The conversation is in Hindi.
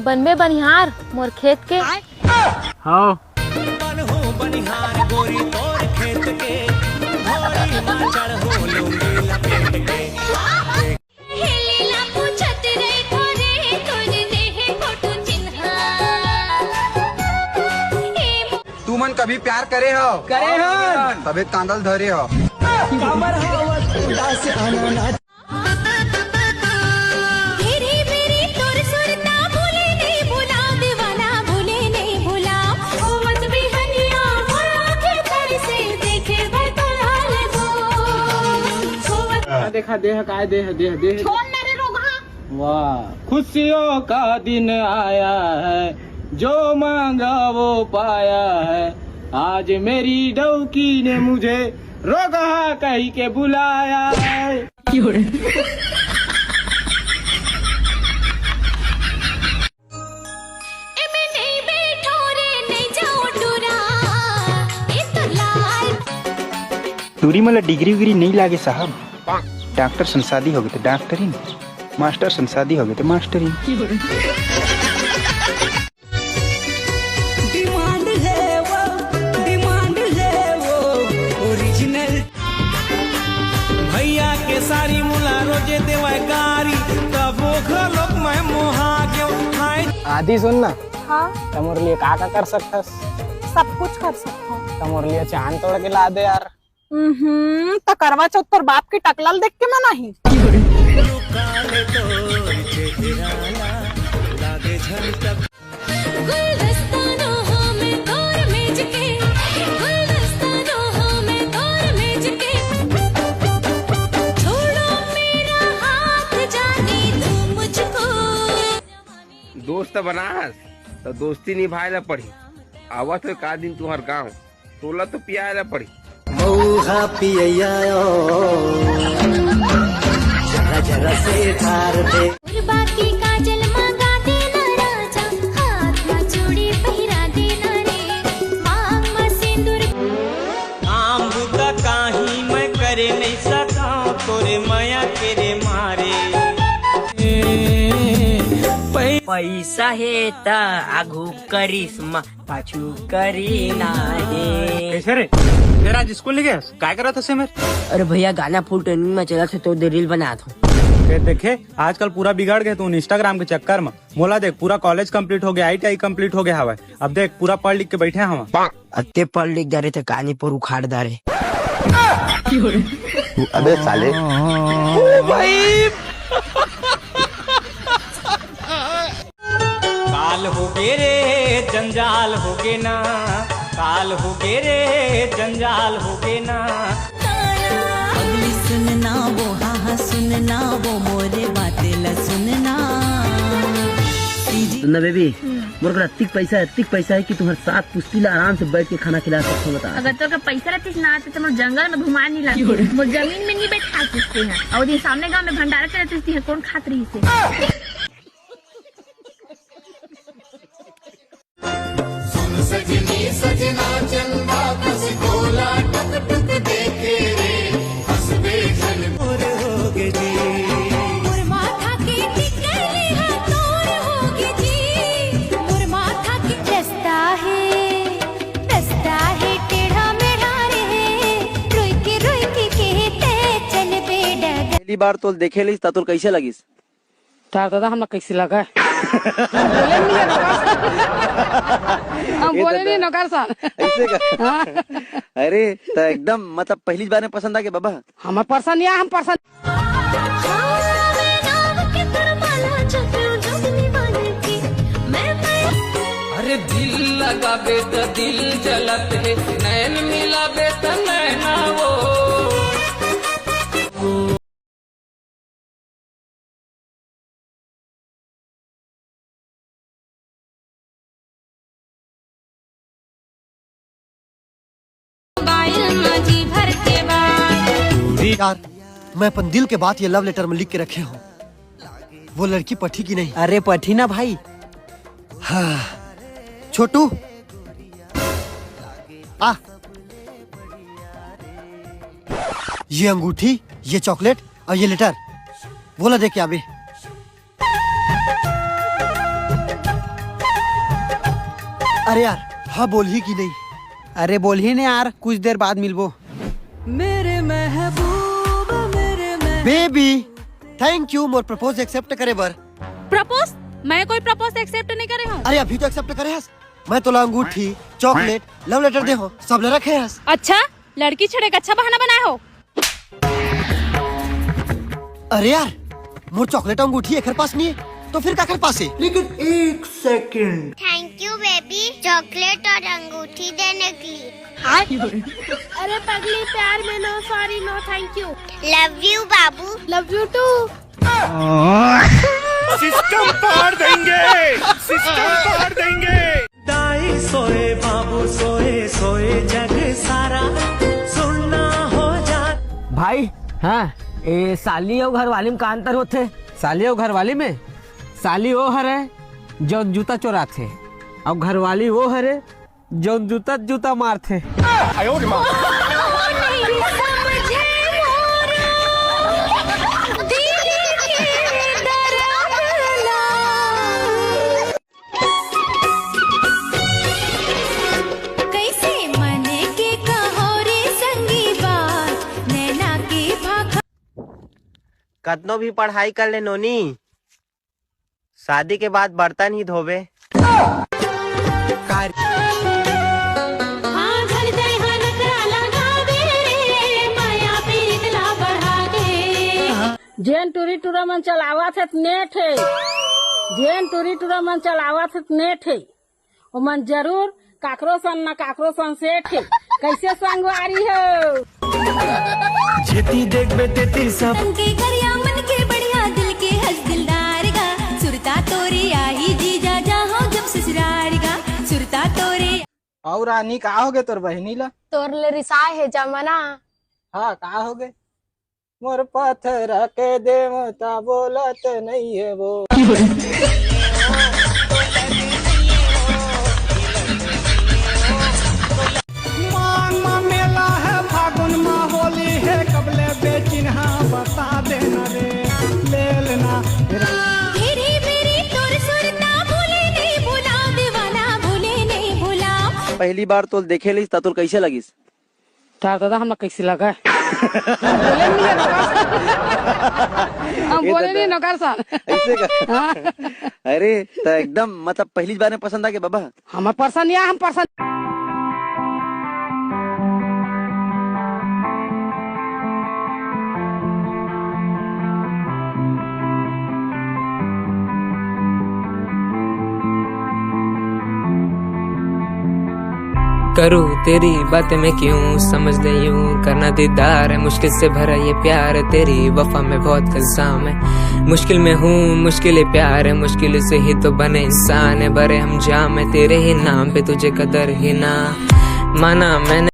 बनबे बनिहार मोर खेत के। हाँ तू मन कभी प्यार करे हो? तबे कांदल धरे हो। देखा देह का देह देह देह छोड़ मेरे रोगा। वाह खुशियों का दिन आया है, जो मांगा वो पाया है। आज मेरी डौकी ने मुझे रोगा कही के बुलाया है। दूरी मतलब डिग्री विग्री नहीं लागे साहब। डॉक्टर सन शादी हो गए तो डॉक्टरी, मास्टर सन शादी हो गए तो मास्टरी। डिमांड है वो ओरिजिनल। भैया के सारी मुला रोजे देवा गारी, तब वो खलोक मैं मोहा क्यों खाए। आदि सुन ना, हाँ तमोर लिए का कर सकता? सब कुछ कर सकता हूँ। तमोर लिए चांद तोड़ के ला दे यार। तो करवा चौथ पर बाप की टकलाल देख के मैं नहीं। दोस्त बनास तो दोस्ती निभाए ला पड़ी। आवत तो का दिन तुहर गाँव तोला तो पियाए ला पड़ी। मऊहा पिया जरा जरा से ठार दे। बाकी काजल मांगा देना राजा, हाथ में चूड़ी पहिरा देना रे, मांग में सिंदूर। आम बुता काही मैं करे नहीं सका, तोरे माया तेरे मारे। पैसा है ता आगू करिश्मा पाछू करी ना है। कैसे रे तेरा आज स्कूल नहीं गया? क्या कर रहा था सेमर? अरे भैया गाना फुल ट्रेनिंग में चला था तो रील बना था। देखे आजकल पूरा बिगाड़ गए तू इंस्टाग्राम के चक्कर में। मोला देख पूरा कॉलेज कंप्लीट हो गया, ITI कंप्लीट हो गया हवा। अब देख पूरा पढ़ लिख के बैठे हम। अत्ते पढ़ लिख जा रहे थे कहानी पर उखाड़ डाले। अबे साले काल हो गे रे जंजाल हो गे ना, काल हो गे रे जंजाल हो गे ना। अगली सुनना वो हाँ सुनना वो मोरे बातें ल सुनना। सुनना बेबी, मोर को अत्तिक पैसा है कि तुम्हारे साथ पुस्ती ला आराम से बैठ के खाना खिला सकते हो। बता अगर तो का पैसा रहती ना आते तो मोर जंगल में घुमा नहीं लाती, मोर जमीन में नहीं बैठा सकते हैं। और ये सामने गांव में भंडारा चलती है, कौन खात रही से? सजनी सजना चंदा बस गोला टक टक देखे रे, हंसबे जल मोर होगे जी। मोर माथा की टिकली है तोर होगे जी, मोर माथा की रस्ता है टेढ़ा मेढ़ा रे, रोई के कहते चल बेडा। पहली बार तो देखे ली तो कैसे लगिस? तार दादा हम कैसे लगा? हम बोले नहीं नौकर साहब ऐसे का। अरे तो एकदम मतलब पहली बार में पसंद आ गया बाबा? हमारे पसंद या हम पसंद। अरे दिल लगा बेटा दिल जलत है, नैन मिला बेटा नैना वो। यार मैं अपन दिल के बात ये लव लेटर में लिख के रखे हूँ। वो लड़की पठी की नहीं? अरे पठी ना भाई। हाँ छोटू आ, ये अंगूठी, ये चॉकलेट और ये लेटर बोला दे के अभी। अरे यार हाँ बोल ही की नहीं। अरे बोल ही नहीं यार, कुछ देर बाद मिलबो। बेबी थैंक यू मोर प्रपोज एक्सेप्ट करे बर। प्रपोज? मैं कोई प्रपोज एक्सेप्ट नहीं करे हूँ। अरे अभी तो एक्सेप्ट करे हस। मैं तो अंगूठी चॉकलेट लव लेटर दे हो सब ले रखे हस। अच्छा लड़की छड़े का अच्छा बहाना बनाए हो। अरे यार मोर चॉकलेट अंगूठी एक पास नहीं है तो फिर काकर पास है। लेकिन एक second. Thank you baby chocolate और अंगूठी देने के लिए। अरे पगली प्यार में no sorry no thank you. Love you बाबू। Love you too. सिस्टम पार देंगे, सिस्टम पार देंगे। दाई सोए बाबू सोए सोए जग सारा सुनना हो जा। भाई हाँ ए साली और घरवाली में का अंतर होते? साली और घरवाली में साली वो हरे जो जूता चोराथे और घरवाली वो हरे जो जूता मारथे। कैसे मने के कहोरे संगी बात नैना के भाखा। कतनो भी पढ़ाई कर ले नोनी, शादी के बाद बर्तन ही धोबे। हाँ घर जाए हाँ नखरा लगावे रे माया पीर ला बढ़ा दे। जेन टूरी टूरा मन चलावा थे नेट है। जेन टूरी टूरा मन चलावा थे नेट है। वो मन जरूर काकरो सन ना काकरो सन सेठ है। कैसे संगवारी हो? जेती देख बे तेती सब के गरिया मन के बढ़िया दिल के हंस दिलदार गा सुरता तोरे आई जी जा जा हो जब ससुराल गा सुरता तोरे। और रानी का हो गए तोर बहनी ला? तोर ले रिसाए है जमाना। हाँ का हो गए? मोर पत्थर के देवता बोलत नहीं है वो। मांग में मेला है फागुन में होली है कबले बेचिन्हा बता देना रे ले लेना। तेरी मेरी तोर सुरता भूले नहीं भूला दीवाना भूले नहीं भूला। पहली बार तो देखे ली तो कैसे लगिस? दादा हम कैसे लगा? हम बोले नहीं नौकर साहब ऐसे का। अरे तो एकदम मतलब पहली बार में पसंद आ गया बाबा? हमें पसंद या हम पसंद। करूँ तेरी बातें मैं क्यों समझ दे यूं करना दीदार है मुश्किल से भरा ये प्यार है तेरी वफा में बहुत इल्जाम है मुश्किल में हूँ मुश्किल प्यार है मुश्किल से ही तो बने इंसान है बड़े हम जाम है तेरे ही नाम पे तुझे कदर ही ना माना मैंने।